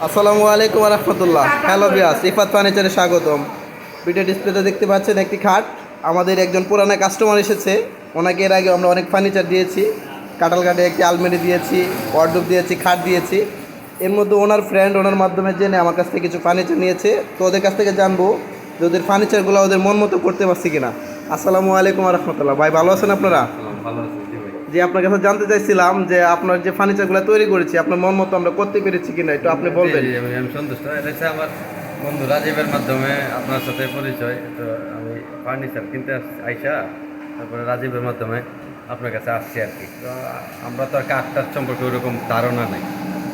আসসালামু আলাইকুম ওয়া রাহমাতুল্লাহ। হ্যালো ভিউয়ার্স, ইফাত ফার্নিচারে স্বাগতম। ভিডিও ডিসপ্লেতে দেখতে পাচ্ছেন একটি খাট। আমাদের একজন পুরানা কাস্টমার এসেছে, ওনাকে এর আগে আমরা অনেক ফার্নিচার দিয়েছি। কাঁঠাল কাঠে একটি আলমারি দিয়েছি, ওয়ার্ডরোব দিয়েছি, খাট দিয়েছি। এর মধ্যে ওনার ফ্রেন্ড ওনার মাধ্যমে জেনে আমার কাছ থেকে কিছু ফার্নিচার নিয়েছে। তো ওদের কাছ থেকে জানবো যে ওদের ফার্নিচারগুলো ওদের মন মতো করতে পারছি কিনা। আসসালামু আলাইকুম ওয়া রাহমাতুল্লাহ। ভাই ভালো আছেন আপনারা? ভালো আছি জি ভাই। জি, আপনার কাছে জানতে চাইছিলাম যে আপনার যে ফার্নিচারগুলো তৈরি করেছি আপনার মন মতো আমরা করতে পেরেছি কিনা, একটু আপনি বলবেন। জি, আমি সন্তুষ্ট। এটা হচ্ছে আমার বন্ধু রাজীবের মাধ্যমে আপনার সাথে পরিচয়। তো আমি ফার্নিচার কিনতে আইসা তারপরে রাজীবের মাধ্যমে আপনার কাছে আসছি আর কি। তো আমরা তো আর কাঠটার সম্পর্কে ওরকম ধারণা নেই,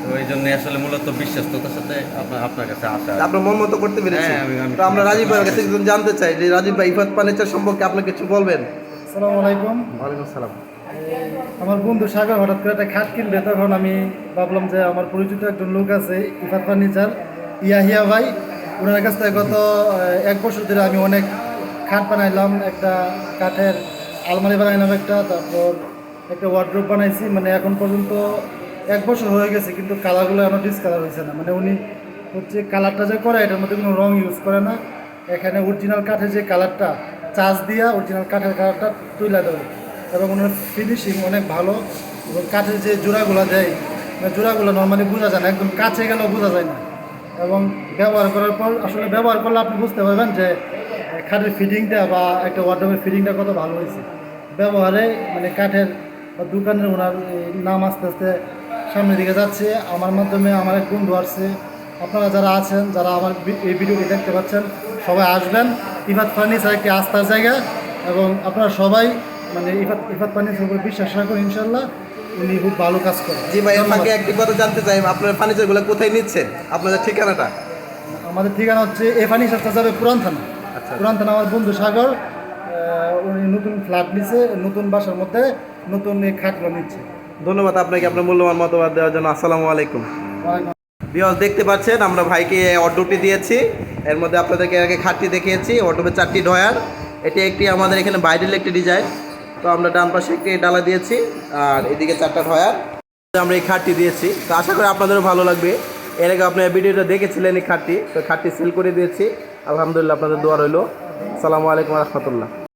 তো এই জন্য আসলে মূলত বিশ্বস্ততার সাথে আপনার কাছে আসা। আপনার মন মতো করতে পেরেছি। হ্যাঁ, আমি তো আমরা রাজীব ভাইয়ের কাছে কিছু জানতে চাই যে রাজীব ভাই ইফাত ফার্নিচার সম্পর্কে আপনি কিছু বলবেন। আসসালামু আলাইকুম। ওয়ালাইকুম আসসালাম। আমার বন্ধু সাগর হঠাৎ করে একটা খাট কিনবে, তখন আমি ভাবলাম যে আমার পরিচিত একজন লোক আছে ইফাত ফার্নিচার, ইয়াহিয়া ভাই। ওনার কাছ থেকে গত 1 বছর ধরে আমি অনেক খাট বানাইলাম। একটা কাঠের আলমারি বানাইলাম একটা, তারপর একটা ওয়ার্ডরোব বানাইছি। মানে এখন পর্যন্ত 1 বছর হয়ে গেছে, কিন্তু কালারগুলো এখনো ডিসকালার হয়েছে না। মানে উনি হচ্ছে কালারটা যে করে এটার মধ্যে কোনো রং ইউজ করে না। এখানে অরিজিনাল কাঠের যে কালারটা চার্জ দিয়া অরিজিনাল কাঠের কালারটা তুলে দেবে, এবং ওনার ফিনিশিং অনেক ভালো। এবং কাঠের যে জোড়াগুলো দেয়, জোড়াগুলো নর্মালি বোঝা যায় না, একদম কাছে গেলেও বোঝা যায় না। এবং ব্যবহার করার পর আসলে ব্যবহার করলে আপনি বুঝতে পারবেন যে খাটের ফিটিংটা বা একটা ওয়ার্ডরোবের ফিটিংটা কত ভালো হয়েছে ব্যবহারে। মানে কাঠের বা দোকানের ওনার নাম আস্তে আস্তে সামনের দিকে যাচ্ছে। আমার মাধ্যমে আমার এক বন্ধু আসছে। আপনারা যারা আছেন, যারা আমার এই ভিডিওটি দেখতে পাচ্ছেন, সবাই আসবেন। ইফাত ফার্নিচার একটি আস্থার জায়গা, এবং আপনারা সবাই মানে ইফাত ফার্নিচার উপর বিশ্বাস রাখুন, ইনশাল্লাহ উনি খুব ভালো কাজ করেন। জি ভাই, আপনাকে একটি কথা জানতে চাই, আপনার ফার্নিচারগুলো কোথায় নিচ্ছেন, আপনাদের ঠিকানাটা? আমাদের ঠিকানা হচ্ছে এ ফার্নিচারটা যাবে পুরান থানা। আচ্ছা। পুরান থানা। আমার বন্ধু সাগর উনি নতুন ফ্ল্যাট নিচ্ছে, নতুন বাসার মধ্যে নতুন এই খাটগুলো নিচ্ছে। ধন্যবাদ আপনাকে আপনার মূল্যবান মতামত দেওয়ার জন্য। আসসালামু আলাইকুম। ভিউয়ার্স, দেখতে পাচ্ছেন আমরা ভাইকে অর্ডারটি দিয়েছি। এর মধ্যে আপনাদেরকে আগে খাটটি দেখিয়েছি, অর্ডারের 4টি ড্রয়ার। এটি একটি আমাদের এখানে বাইরের একটি ডিজাইন। তো আমরা ডান পাশে একটি ডালা দিয়েছি, আর এদিকে 4টা ড্রয়ার আমরা এই খাটটি দিয়েছি। তো আশা করি আপনাদেরও ভালো লাগবে। এর আগে আপনার ভিডিওটা দেখেছিলেন এই খাটটি, তো খাটটি সেল করে দিয়েছি। আলহামদুলিল্লাহ, আপনাদের দোয়া রইল। আসসালামু আলাইকুম রহমতুল্লাহ।